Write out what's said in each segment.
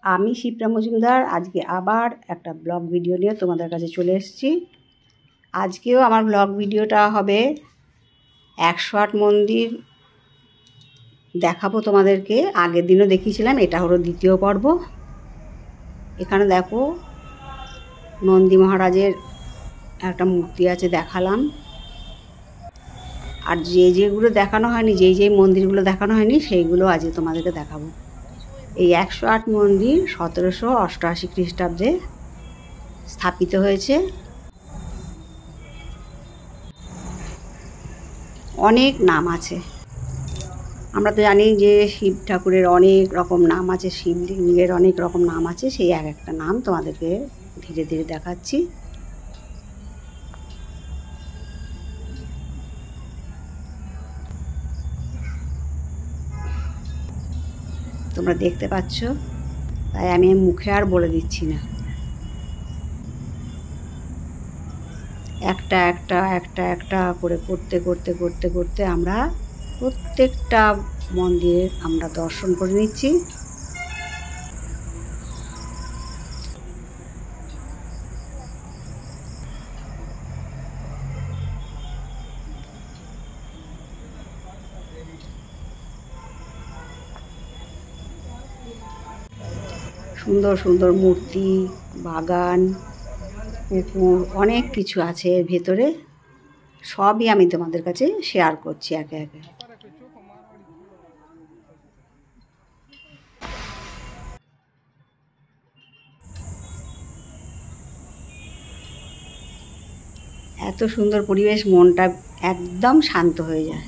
আমি শিপ্রা মজুমদার আজকে আবার একটা ব্লগ ভিডিও নিয়ে তোমাদের কাছে চলে এসেছি। আজকেও আমার ব্লগ ভিডিওটা হবে 108 মন্দির দেখাবো তোমাদেরকে। আগের দিনও দেখিয়েছিলাম, এটা হলো দ্বিতীয় পর্ব। এখানে দেখো নন্দী মহারাজের একটা মূর্তি আছে, দেখালাম। আর যেগুলো দেখানো হয়নি, যেই মন্দিরগুলো দেখানো হয়নি সেইগুলো আজকে তোমাদেরকে দেখাবো। এই 108 মন্দির 1788 খ্রিস্টাব্দে স্থাপিত হয়েছে। অনেক নাম আছে। আমরা তো জানি যে শিব ঠাকুরের অনেক রকম নাম আছে, শিবলিঙ্গের অনেক রকম নাম আছে। সেই এক একটা নাম তোমাদেরকে ধীরে ধীরে দেখাচ্ছি। তোমরা দেখতে পাচ্ছ, তাই আমি মুখে আর বলে দিচ্ছি না। একটা একটা একটা একটা করে করতে করতে করতে করতে আমরা প্রত্যেকটা মন্দিরের আমরা দর্শন করে নিচ্ছি। সুন্দর সুন্দর মূর্তি, বাগান, পুকুর, অনেক কিছু আছে এর ভেতরে। সবই আমি তোমাদের কাছে শেয়ার করছি একে একে। এত সুন্দর পরিবেশ, মনটা একদম শান্ত হয়ে যায়।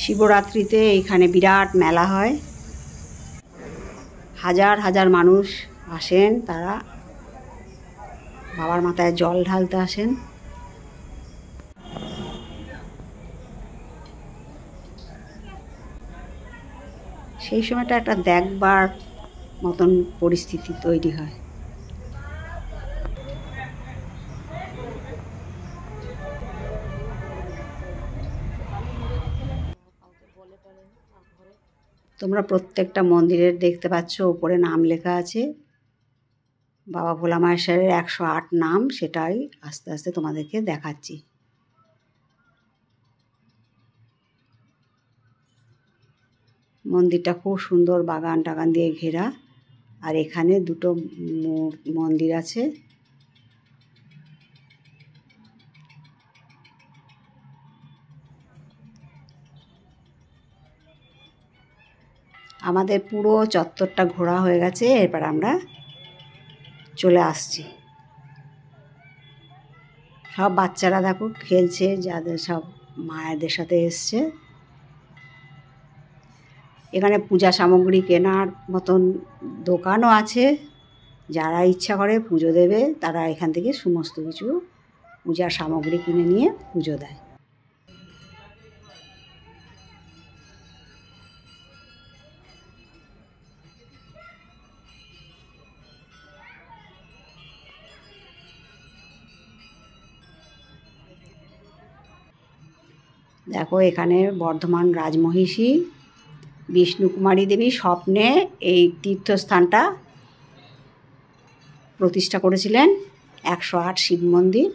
শিবরাত্রিতে এইখানে বিরাট মেলা হয়। হাজার হাজার মানুষ আসেন, তারা বাবার মাথায় জল ঢালতে আসেন। সেই সময়টা একটা দেখবার মতন পরিস্থিতি তৈরি হয়। তোমরা প্রত্যেকটা মন্দিরের দেখতে পাচ্ছ উপরে নাম লেখা আছে। বাবা ভোলা মহেশ্বরের 108 নাম, সেটাই আস্তে আস্তে তোমাদেরকে দেখাচ্ছি। মন্দিরটা খুব সুন্দর, বাগান টাগান দিয়ে ঘেরা। আর এখানে দুটো মন্দির আছে। আমাদের পুরো চত্বরটা ঘোরা হয়ে গেছে, এরপর আমরা চলে আসছি। সব বাচ্চারা দেখো খেলছে, যাদের সব মায়েদের সাথে এসছে। এখানে পূজা সামগ্রী কেনার মতন দোকানও আছে। যারা ইচ্ছা করে পুজো দেবে, তারা এখান থেকে সমস্ত কিছু পূজার সামগ্রী কিনে নিয়ে পুজো দেয়। দেখো এখানে বর্ধমান রাজমহিষী বিষ্ণুকুমারী দেবী স্বপ্নে এই তীর্থস্থানটা প্রতিষ্ঠা করেছিলেন। 108 শিব মন্দির।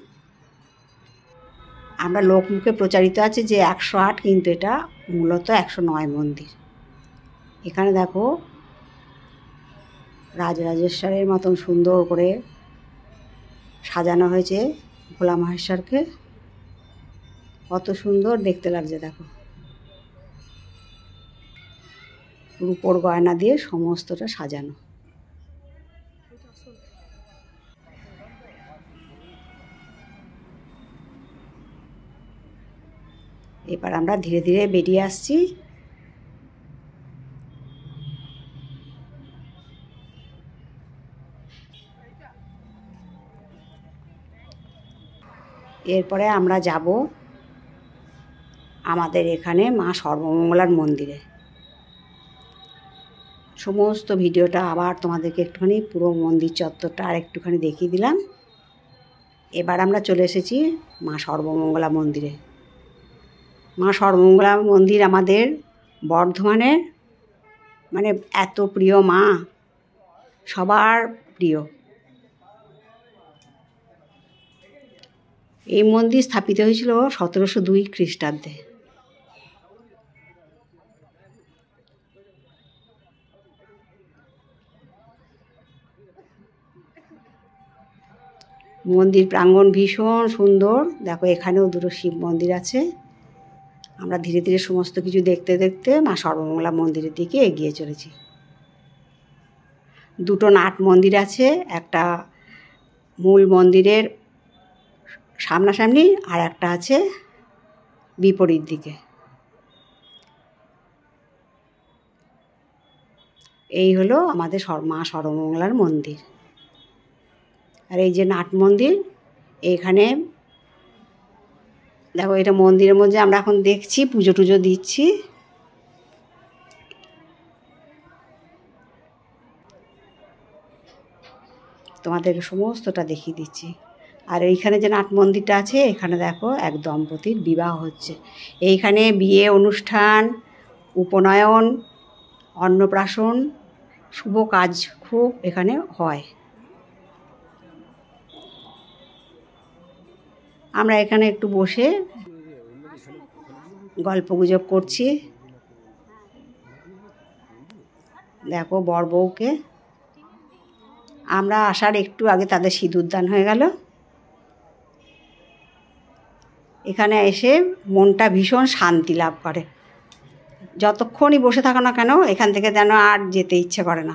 আমরা লোকমুখে প্রচারিত আছে যে 108, কিন্তু এটা মূলত 109 মন্দির। এখানে দেখো রাজরাজেশ্বরের মতন সুন্দর করে সাজানো হয়েছে ভোলা মহেশ্বরকে। কত সুন্দর দেখতে লাগছে দেখো। রূপোর গয়না দিয়ে সমস্তটা সাজানো। এবার আমরা ধীরে ধীরে বেরিয়ে আসছি। এরপরে আমরা যাব আমাদের এখানে মা সর্বমঙ্গলার মন্দিরে। সমস্ত ভিডিওটা আবার তোমাদেরকে একটুখানি পুরো মন্দির চত্বরটা আর একটুখানি দেখিয়ে দিলাম। এবার আমরা চলে এসেছি মা সর্বমঙ্গলা মন্দিরে। মা সর্বমঙ্গলা মন্দির আমাদের বর্ধমানের মানে এত প্রিয় মা, সবার প্রিয়। এই মন্দির স্থাপিত হয়েছিল 1702 খ্রিস্টাব্দে। মন্দির প্রাঙ্গণ ভীষণ সুন্দর। দেখো এখানেও দুটো শিব মন্দির আছে। আমরা ধীরে ধীরে সমস্ত কিছু দেখতে দেখতে মা সর্বমঙ্গলা মন্দিরের দিকে এগিয়ে চলেছি। দুটো নাট মন্দির আছে, একটা মূল মন্দিরের সামনাসামনি আর একটা আছে বিপরীত দিকে। এই হলো আমাদের মা সর্বমঙ্গলার মন্দির। আর এই যে নাট মন্দির, এইখানে দেখো এটা মন্দিরের মধ্যে আমরা এখন দেখছি পুজো টুজো দিচ্ছি। তোমাদেরকে সমস্তটা দেখিয়ে দিচ্ছি। আর এইখানে যে নাট মন্দিরটা আছে, এখানে দেখো এক দম্পতির বিবাহ হচ্ছে। এইখানে বিয়ে অনুষ্ঠান, উপনয়ন, অন্নপ্রাশন, শুভ কাজ খুব এখানে হয়। আমরা এখানে একটু বসে গল্পগুজব করছি। দেখো বর বউকে, আমরা আসার একটু আগে তাদের সিঁদুরদান হয়ে গেল। এখানে এসে মনটা ভীষণ শান্তি লাভ করে। যতক্ষণই বসে থাকো না কেন এখান থেকে যেন আর যেতে ইচ্ছে করে না।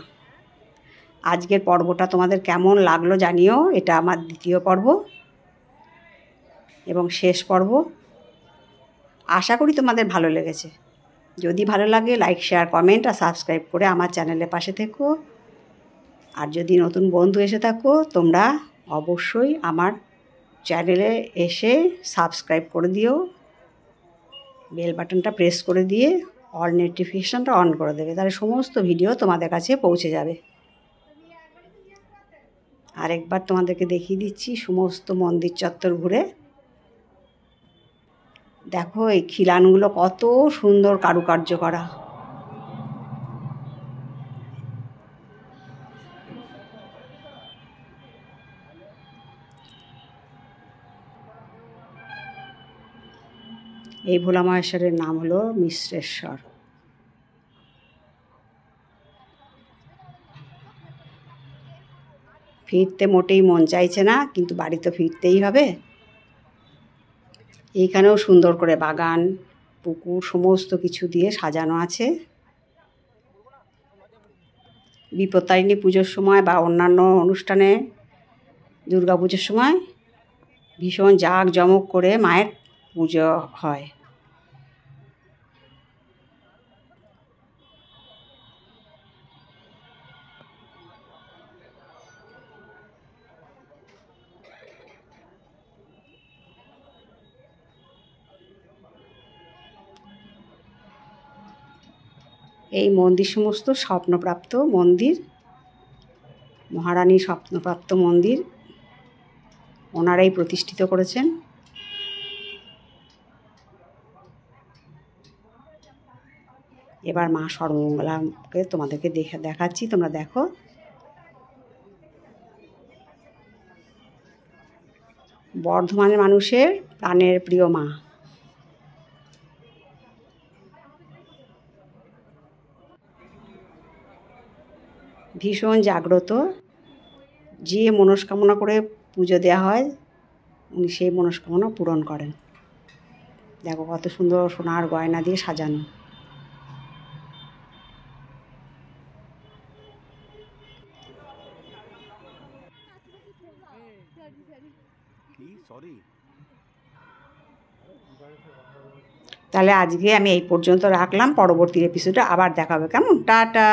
আজকের পর্বটা তোমাদের কেমন লাগলো জানিও। এটা আমার দ্বিতীয় পর্ব এবং শেষ পর্ব। আশা করি তোমাদের ভালো লেগেছে। যদি ভালো লাগে লাইক, শেয়ার, কমেন্ট আর সাবস্ক্রাইব করে আমার চ্যানেলের পাশে থেকো। আর যদি নতুন বন্ধু এসে থাকো তোমরা অবশ্যই আমার চ্যানেলে এসে সাবস্ক্রাইব করে দিও, বেল বাটনটা প্রেস করে দিয়ে অল নোটিফিকেশানটা অন করে দেবে, তাহলে সমস্ত ভিডিও তোমাদের কাছে পৌঁছে যাবে। আরেকবার তোমাদেরকে দেখিয়ে দিচ্ছি সমস্ত মন্দির চত্বর ঘুরে। দেখো এই খিলানগুলো কত সুন্দর কারুকার্য করা। এই ভোলা মহেশ্বরের নাম হলো মিশ্রেশ্বর। ফিরতে মোটেই মন চাইছে না, কিন্তু বাড়ি তো ফিরতেই হবে। এইখানেও সুন্দর করে বাগান, পুকুর সমস্ত কিছু দিয়ে সাজানো আছে। বিপত্তারিণী পুজোর সময় বা অন্যান্য অনুষ্ঠানে, দুর্গা পুজোর সময় ভীষণ জাঁকজমক করে মায়ের পুজো হয়। এই মন্দির সমস্ত স্বপ্নপ্রাপ্ত মন্দির, মহারানীর স্বপ্নপ্রাপ্ত মন্দির, ওনারাই প্রতিষ্ঠিত করেছেন। এবার মা সর্বমঙ্গলাকে তোমাদেরকে দেখাচ্ছি, তোমরা দেখো। বর্ধমানের মানুষের প্রাণের প্রিয় মা। ভীষণ জাগ্রত। যে মনস্কামনা করে পুজো দেওয়া হয় উনি সেই মনস্কামনা পূরণ করেন। দেখো কত সুন্দর সোনার গয়না দিয়ে সাজানো। তাহলে আজকে আমি এই পর্যন্ত রাখলাম। পরবর্তী এপিসোডে আবার দেখা হবে, কেমন? টাটা।